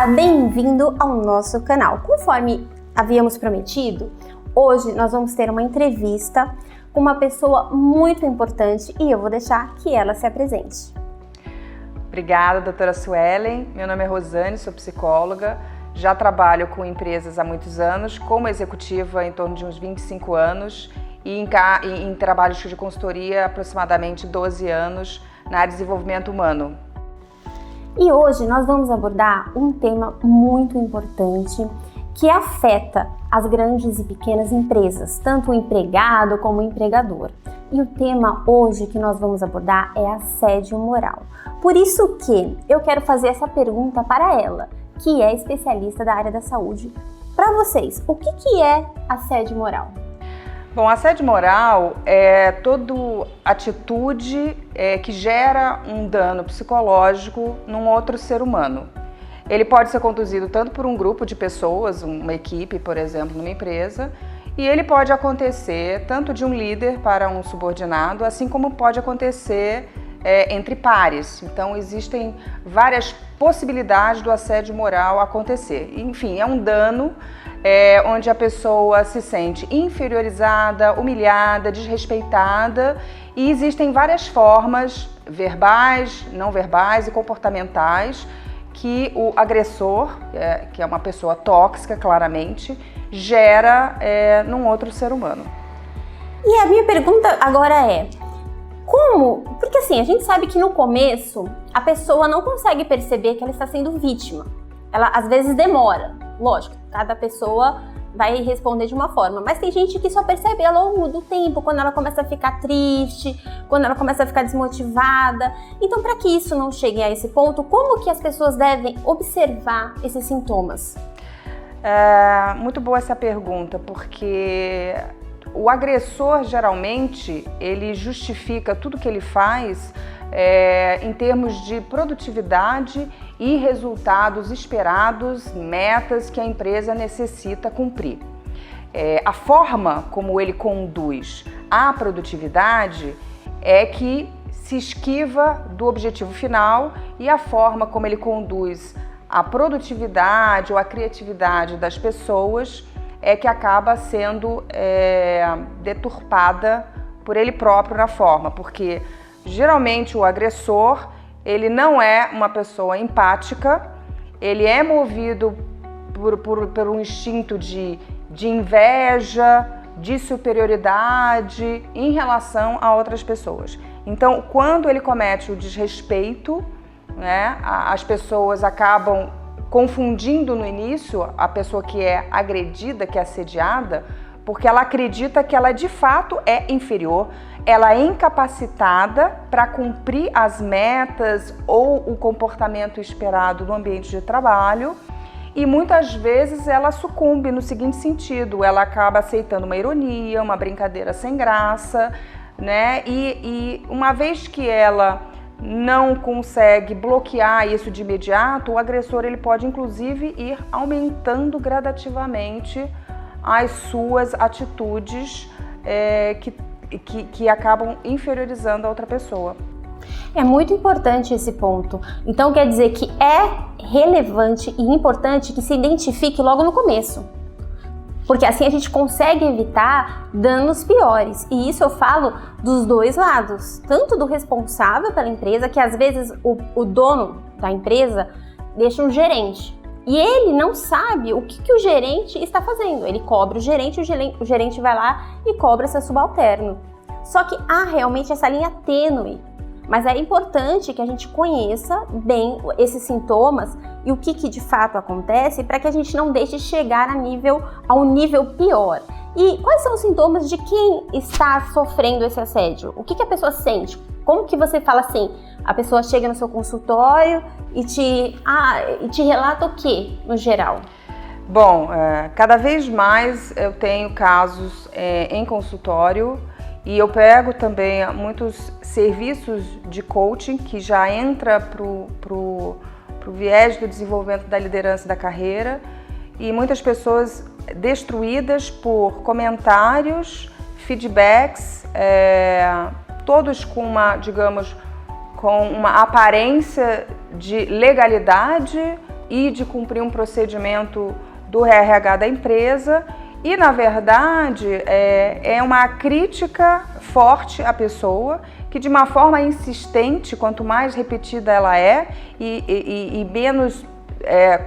Olá, bem-vindo ao nosso canal. Conforme havíamos prometido, hoje nós vamos ter uma entrevista com uma pessoa muito importante e eu vou deixar que ela se apresente. Obrigada, doutora Suelen. Meu nome é Rosane, sou psicóloga. Já trabalho com empresas há muitos anos, como executiva em torno de uns 25 anos e em trabalhos de consultoria aproximadamente 12 anos na área de desenvolvimento humano. E hoje nós vamos abordar um tema muito importante que afeta as grandes e pequenas empresas, tanto o empregado como o empregador. E o tema hoje que nós vamos abordar é assédio moral. Por isso que eu quero fazer essa pergunta para ela, que é especialista da área da saúde. Para vocês, o que é assédio moral? Bom, assédio moral é toda atitude que gera um dano psicológico num outro ser humano. Ele pode ser conduzido tanto por um grupo de pessoas, uma equipe, por exemplo, numa empresa, e ele pode acontecer tanto de um líder para um subordinado, assim como pode acontecer entre pares. Então, existem várias possibilidades do assédio moral acontecer. Enfim, é um dano onde a pessoa se sente inferiorizada, humilhada, desrespeitada, e existem várias formas verbais, não verbais e comportamentais que o agressor, que é uma pessoa tóxica claramente, gera num outro ser humano. E a minha pergunta agora é, como? Porque assim, a gente sabe que no começo a pessoa não consegue perceber que ela está sendo vítima. Ela às vezes demora, lógico, cada pessoa vai responder de uma forma, mas tem gente que só percebe ao longo do tempo, quando ela começa a ficar triste, quando ela começa a ficar desmotivada. Então, para que isso não chegue a esse ponto, como que as pessoas devem observar esses sintomas? Muito boa essa pergunta, porque o agressor, geralmente, ele justifica tudo que ele faz em termos de produtividade e resultados esperados, metas que a empresa necessita cumprir. A forma como ele conduz a produtividade é que se esquiva do objetivo final, e a forma como ele conduz a produtividade ou a criatividade das pessoas é que acaba sendo deturpada por ele próprio na forma, porque geralmente o agressor, ele não é uma pessoa empática, ele é movido por um instinto de inveja, de superioridade em relação a outras pessoas. Então, quando ele comete o desrespeito, né, as pessoas acabam confundindo no início a pessoa que é agredida, que é assediada, porque ela acredita que ela de fato é inferior, ela é incapacitada para cumprir as metas ou o comportamento esperado no ambiente de trabalho, e muitas vezes ela sucumbe no seguinte sentido: ela acaba aceitando uma ironia, uma brincadeira sem graça, né? E uma vez que ela não consegue bloquear isso de imediato, o agressor ele pode inclusive ir aumentando gradativamente as suas atitudes que acabam inferiorizando a outra pessoa. É muito importante esse ponto. Então quer dizer que é relevante e importante que se identifique logo no começo. Porque assim a gente consegue evitar danos piores. E isso eu falo dos dois lados. Tanto do responsável pela empresa, que às vezes o dono da empresa deixa um gerente. E ele não sabe o que o gerente está fazendo. Ele cobra o gerente vai lá e cobra seu subalterno. Só que há realmente essa linha tênue. Mas é importante que a gente conheça bem esses sintomas e o que de fato acontece, para que a gente não deixe chegar a um nível pior. E quais são os sintomas de quem está sofrendo esse assédio? O que a pessoa sente? Como que você fala assim, a pessoa chega no seu consultório e te relata o que, no geral? Bom, cada vez mais eu tenho casos em consultório, e eu pego também muitos serviços de coaching que já entra pro viés do desenvolvimento da liderança da carreira, e muitas pessoas destruídas por comentários, feedbacks, todos com uma, digamos, com uma aparência de legalidade, e de cumprir um procedimento do RH da empresa. E, na verdade, é uma crítica forte à pessoa, que de uma forma insistente, quanto mais repetida ela é e menos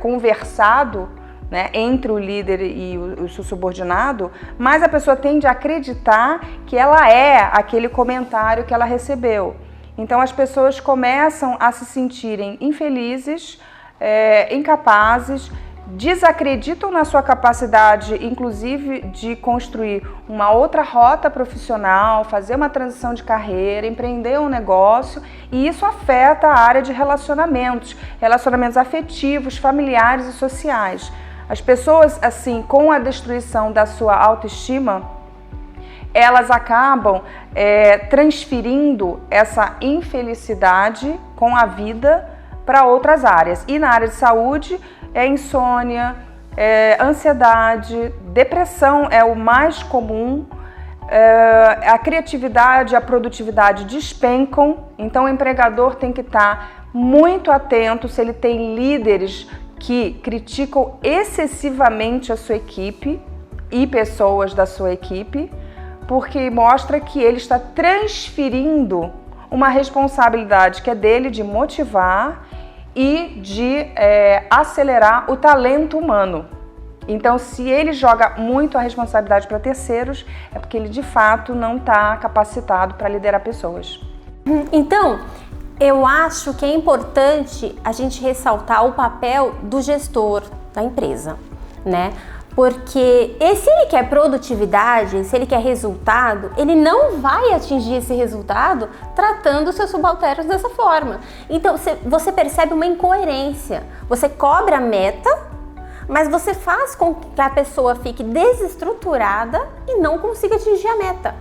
conversado, né, entre o líder e o seu subordinado, mais a pessoa tende a acreditar que ela é aquele comentário que ela recebeu. Então as pessoas começam a se sentirem infelizes, incapazes, desacreditam na sua capacidade, inclusive, de construir uma outra rota profissional, fazer uma transição de carreira, empreender um negócio, e isso afeta a área de relacionamentos afetivos, familiares e sociais. As pessoas, assim, com a destruição da sua autoestima, elas acabam transferindo essa infelicidade com a vida para outras áreas. E na área de saúde, insônia, ansiedade, depressão é o mais comum, a criatividade, a produtividade despencam. Então o empregador tem que estar muito atento se ele tem líderes que criticam excessivamente a sua equipe e pessoas da sua equipe, porque mostra que ele está transferindo uma responsabilidade que é dele de motivar e de acelerar o talento humano. Então, se ele joga muito a responsabilidade para terceiros, é porque ele de fato não está capacitado para liderar pessoas. Então, eu acho que é importante a gente ressaltar o papel do gestor da empresa, né? Porque se ele quer produtividade, se ele quer resultado, ele não vai atingir esse resultado tratando os seus subalternos dessa forma. Então, você percebe uma incoerência. Você cobra a meta, mas você faz com que a pessoa fique desestruturada e não consiga atingir a meta.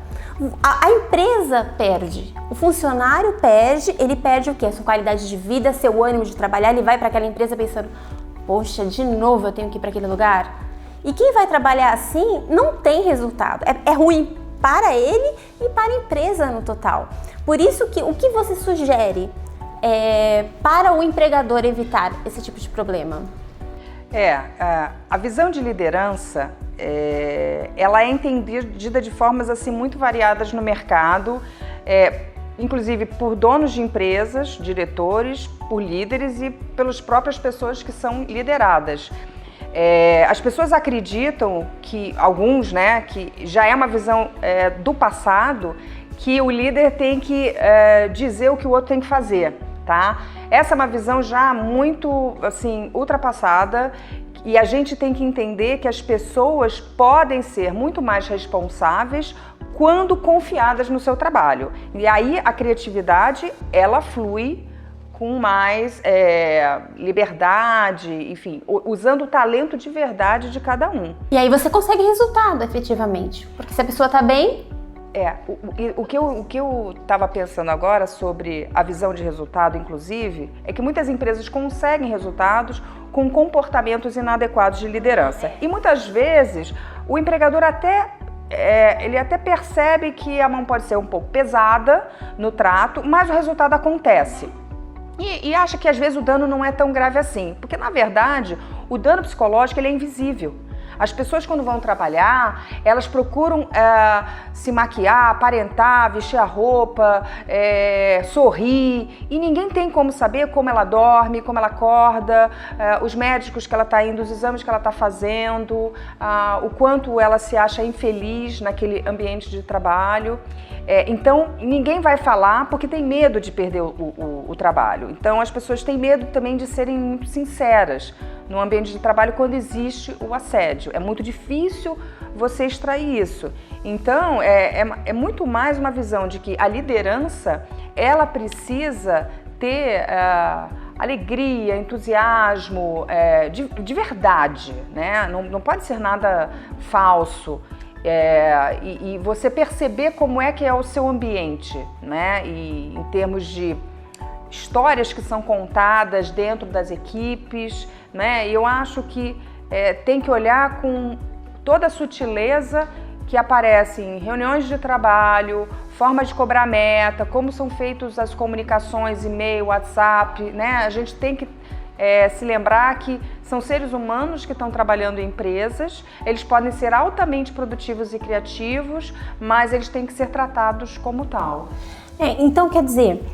A empresa perde, o funcionário perde, ele perde o quê? A sua qualidade de vida, seu ânimo de trabalhar, ele vai para aquela empresa pensando, poxa, de novo eu tenho que ir para aquele lugar? E quem vai trabalhar assim não tem resultado, é ruim para ele e para a empresa no total. Por isso que o que você sugere para o empregador evitar esse tipo de problema? A visão de liderança, ela é entendida de formas assim muito variadas no mercado, inclusive por donos de empresas, diretores, por líderes e pelas próprias pessoas que são lideradas. As pessoas acreditam que, alguns, né, que já é uma visão do passado, que o líder tem que dizer o que o outro tem que fazer, tá? Essa é uma visão já muito, assim, ultrapassada, e a gente tem que entender que as pessoas podem ser muito mais responsáveis quando confiadas no seu trabalho. E aí a criatividade, ela flui com mais liberdade, enfim, usando o talento de verdade de cada um. E aí você consegue resultado, efetivamente, porque se a pessoa tá bem... O que eu estava pensando agora sobre a visão de resultado, inclusive, é que muitas empresas conseguem resultados com comportamentos inadequados de liderança. E muitas vezes o empregador ele até percebe que a mão pode ser um pouco pesada no trato, mas o resultado acontece. E acha que às vezes o dano não é tão grave assim, porque na verdade o dano psicológico ele é invisível. As pessoas, quando vão trabalhar, elas procuram se maquiar, aparentar, vestir a roupa, sorrir, e ninguém tem como saber como ela dorme, como ela acorda, os médicos que ela está indo, os exames que ela está fazendo, o quanto ela se acha infeliz naquele ambiente de trabalho. Então, ninguém vai falar porque tem medo de perder o trabalho. Então, as pessoas têm medo também de serem muito sinceras no ambiente de trabalho quando existe o assédio. É muito difícil você extrair isso. Então, é muito mais uma visão de que a liderança, ela precisa ter alegria, entusiasmo, de verdade, né? Não pode ser nada falso. E você perceber como é que é o seu ambiente, né? E em termos de histórias que são contadas dentro das equipes, né? E eu acho que tem que olhar com toda a sutileza que aparece em reuniões de trabalho, formas de cobrar meta, como são feitas as comunicações, e-mail, WhatsApp, né? A gente tem que se lembrar que são seres humanos que estão trabalhando em empresas, eles podem ser altamente produtivos e criativos, mas eles têm que ser tratados como tal. Então, quer dizer,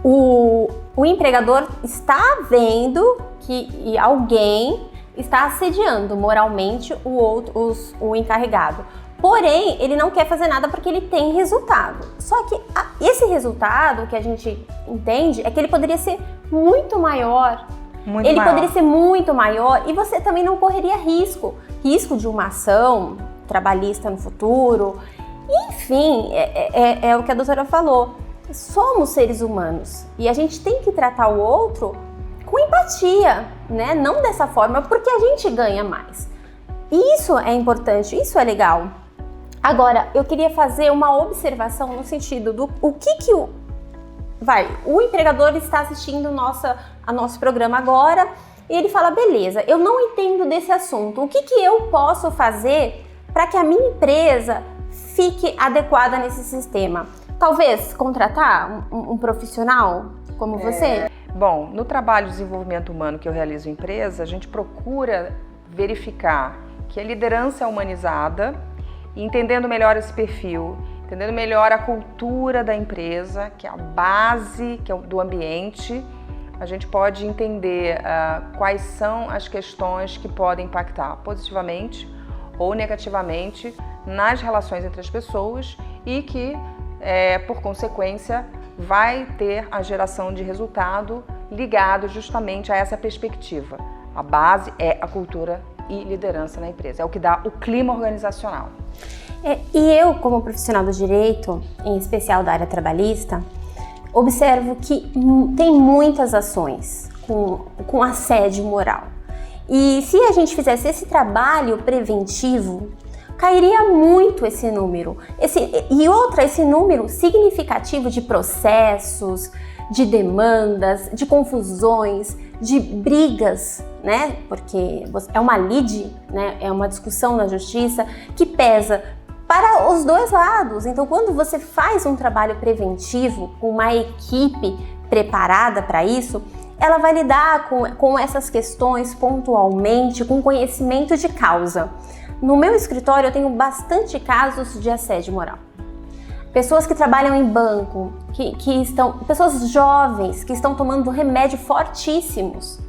o empregador está vendo que alguém está assediando moralmente o encarregado. Porém, ele não quer fazer nada porque ele tem resultado. Só que esse resultado que a gente entende é que ele poderia ser muito maior. Poderia ser muito maior e você também não correria risco de uma ação trabalhista no futuro. Enfim, é o que a doutora falou. Somos seres humanos e a gente tem que tratar o outro com empatia, né? Não dessa forma, porque a gente ganha mais. Isso é importante, isso é legal. Agora, eu queria fazer uma observação no sentido do o empregador está assistindo a nosso programa agora e ele fala, beleza, eu não entendo desse assunto, o que eu posso fazer para que a minha empresa fique adequada nesse sistema? Talvez contratar um profissional como você? Bom, no trabalho de desenvolvimento humano que eu realizo em empresa, a gente procura verificar que a liderança é humanizada, entendendo melhor esse perfil, entendendo melhor a cultura da empresa, que é a base do ambiente, a gente pode entender quais são as questões que podem impactar positivamente ou negativamente nas relações entre as pessoas e que, por consequência, vai ter a geração de resultado ligado justamente a essa perspectiva. A base é a cultura e liderança na empresa, é o que dá o clima organizacional. E eu, como profissional do direito, em especial da área trabalhista, observo que tem muitas ações com assédio moral. E se a gente fizesse esse trabalho preventivo, cairia muito esse número. Esse número significativo de processos, de demandas, de confusões, de brigas, né? Porque é uma lide, né? É uma discussão na justiça que pesa para os dois lados. Então, quando você faz um trabalho preventivo com uma equipe preparada para isso, ela vai lidar com essas questões pontualmente, com conhecimento de causa. No meu escritório, eu tenho bastante casos de assédio moral. Pessoas que trabalham em banco, pessoas jovens que estão tomando remédio fortíssimos,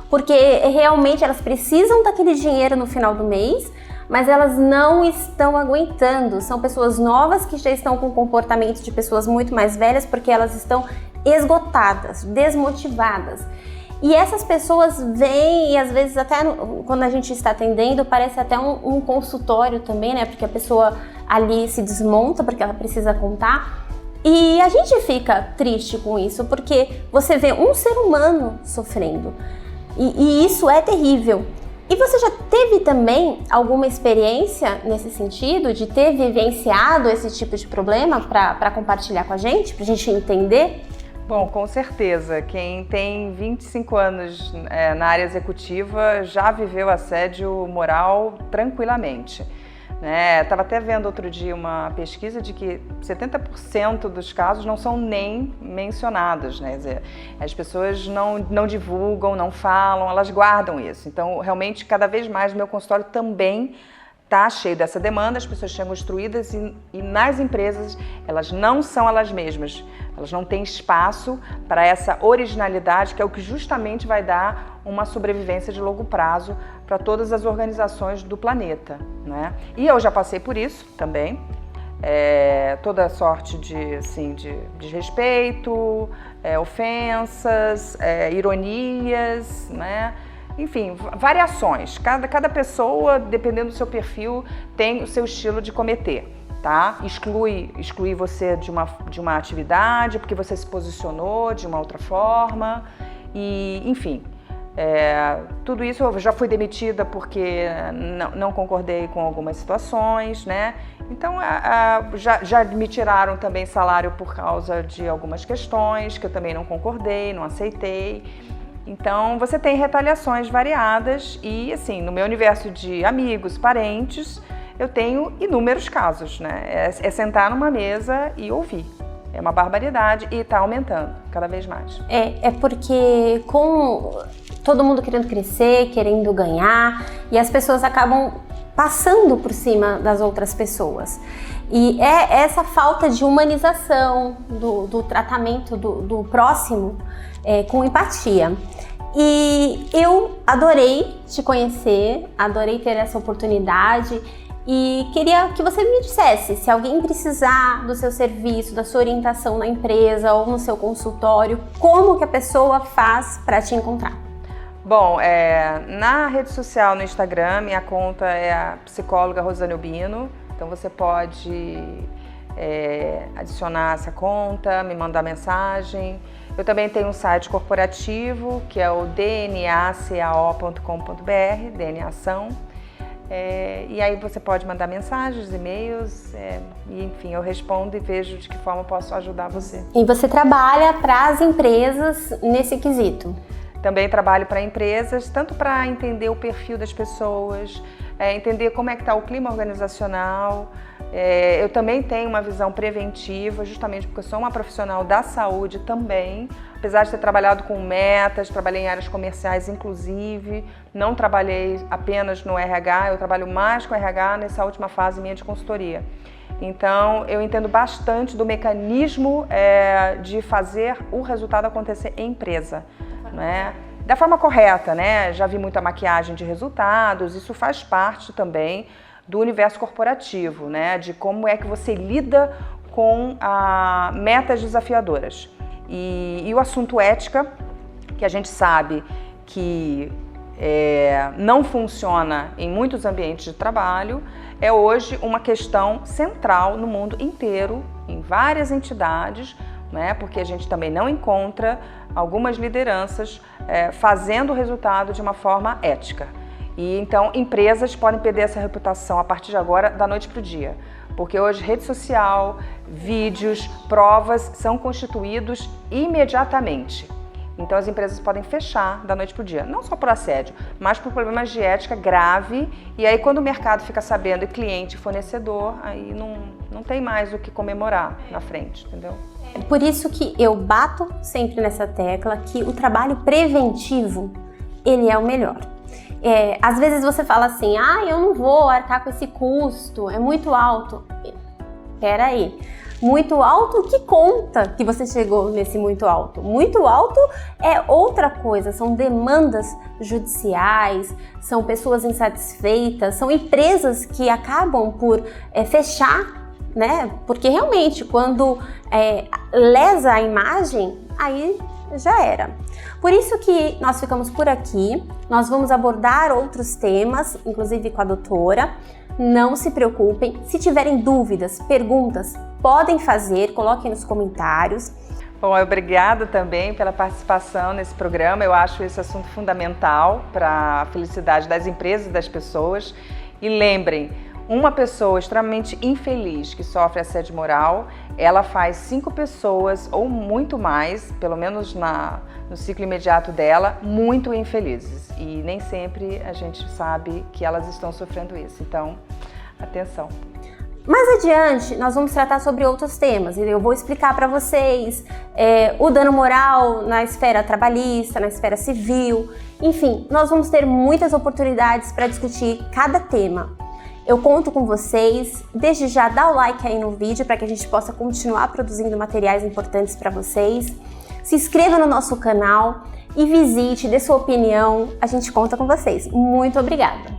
porque realmente elas precisam daquele dinheiro no final do mês, mas elas não estão aguentando. São pessoas novas que já estão com comportamento de pessoas muito mais velhas porque elas estão esgotadas, desmotivadas. E essas pessoas vêm e às vezes até quando a gente está atendendo parece até um consultório também, né? Porque a pessoa ali se desmonta porque ela precisa contar. E a gente fica triste com isso porque você vê um ser humano sofrendo. E isso é terrível. E você já teve também alguma experiência nesse sentido, de ter vivenciado esse tipo de problema para compartilhar com a gente, para a gente entender? Bom, com certeza. Quem tem 25 anos na área executiva já viveu assédio moral tranquilamente. Estava até vendo outro dia uma pesquisa de que 70% dos casos não são nem mencionados, né? Quer dizer, as pessoas não divulgam, não falam, elas guardam isso. Então, realmente, cada vez mais o meu consultório também está cheio dessa demanda, as pessoas chegam instruídas e nas empresas elas não são elas mesmas, elas não têm espaço para essa originalidade que é o que justamente vai dar uma sobrevivência de longo prazo para todas as organizações do planeta, né? E eu já passei por isso também, toda sorte de desrespeito, ofensas, ironias, né? Enfim, variações. Cada pessoa, dependendo do seu perfil, tem o seu estilo de cometer, tá? Exclui você de uma atividade porque você se posicionou de uma outra forma e, enfim, tudo isso eu já fui demitida porque não concordei com algumas situações, né? Então, já me tiraram também salário por causa de algumas questões que eu também não concordei, não aceitei. Então, você tem retaliações variadas e, assim, no meu universo de amigos, parentes, eu tenho inúmeros casos, né? É sentar numa mesa e ouvir. É uma barbaridade e está aumentando cada vez mais. É porque com todo mundo querendo crescer, querendo ganhar, e as pessoas acabam passando por cima das outras pessoas. E é essa falta de humanização do tratamento do próximo com empatia. E eu adorei te conhecer, adorei ter essa oportunidade e queria que você me dissesse se alguém precisar do seu serviço, da sua orientação na empresa ou no seu consultório, como que a pessoa faz para te encontrar? Bom, na rede social, no Instagram, minha conta é a psicóloga Rosane Urbino, então você pode adicionar essa conta, me mandar mensagem. Eu também tenho um site corporativo, que é o dnacao.com.br, DNAção. E aí você pode mandar mensagens, e-mails, e enfim, eu respondo e vejo de que forma eu posso ajudar você. E você trabalha para as empresas nesse quesito? Também trabalho para empresas, tanto para entender o perfil das pessoas, entender como é que está o clima organizacional. Eu também tenho uma visão preventiva, justamente porque eu sou uma profissional da saúde também. Apesar de ter trabalhado com metas, trabalhei em áreas comerciais inclusive, não trabalhei apenas no RH, eu trabalho mais com RH nessa última fase minha de consultoria. Então, eu entendo bastante do mecanismo de fazer o resultado acontecer em empresa, né? Da forma correta, né? Já vi muita maquiagem de resultados, isso faz parte também do universo corporativo, né? De como é que você lida com metas desafiadoras. E o assunto ética, que a gente sabe que não funciona em muitos ambientes de trabalho, é hoje uma questão central no mundo inteiro, em várias entidades, né? Porque a gente também não encontra algumas lideranças fazendo o resultado de uma forma ética. E então empresas podem perder essa reputação a partir de agora, da noite para o dia. Porque hoje rede social, vídeos, provas são constituídos imediatamente. Então as empresas podem fechar da noite para o dia, não só por assédio, mas por problemas de ética grave. E aí quando o mercado fica sabendo, e cliente, fornecedor, aí não tem mais o que comemorar na frente, entendeu? É por isso que eu bato sempre nessa tecla que o trabalho preventivo, ele é o melhor. Às vezes você fala assim, eu não vou arcar com esse custo, é muito alto. Peraí, muito alto que conta que você chegou nesse muito alto? Muito alto é outra coisa, são demandas judiciais, são pessoas insatisfeitas, são empresas que acabam por fechar, né? Porque realmente quando lesa a imagem, aí já era. Por isso que nós ficamos por aqui, nós vamos abordar outros temas, inclusive com a doutora. Não se preocupem, se tiverem dúvidas, perguntas, podem fazer, coloquem nos comentários. Bom, obrigada também pela participação nesse programa, eu acho esse assunto fundamental para a felicidade das empresas e das pessoas. E lembrem, uma pessoa extremamente infeliz que sofre assédio moral, ela faz 5 pessoas ou muito mais, pelo menos no ciclo imediato dela, muito infelizes. E nem sempre a gente sabe que elas estão sofrendo isso. Então, atenção. Mais adiante, nós vamos tratar sobre outros temas. Eu vou explicar para vocês o dano moral na esfera trabalhista, na esfera civil. Enfim, nós vamos ter muitas oportunidades para discutir cada tema. Eu conto com vocês, desde já dá o like aí no vídeo para que a gente possa continuar produzindo materiais importantes para vocês. Se inscreva no nosso canal e visite, dê sua opinião, a gente conta com vocês. Muito obrigada!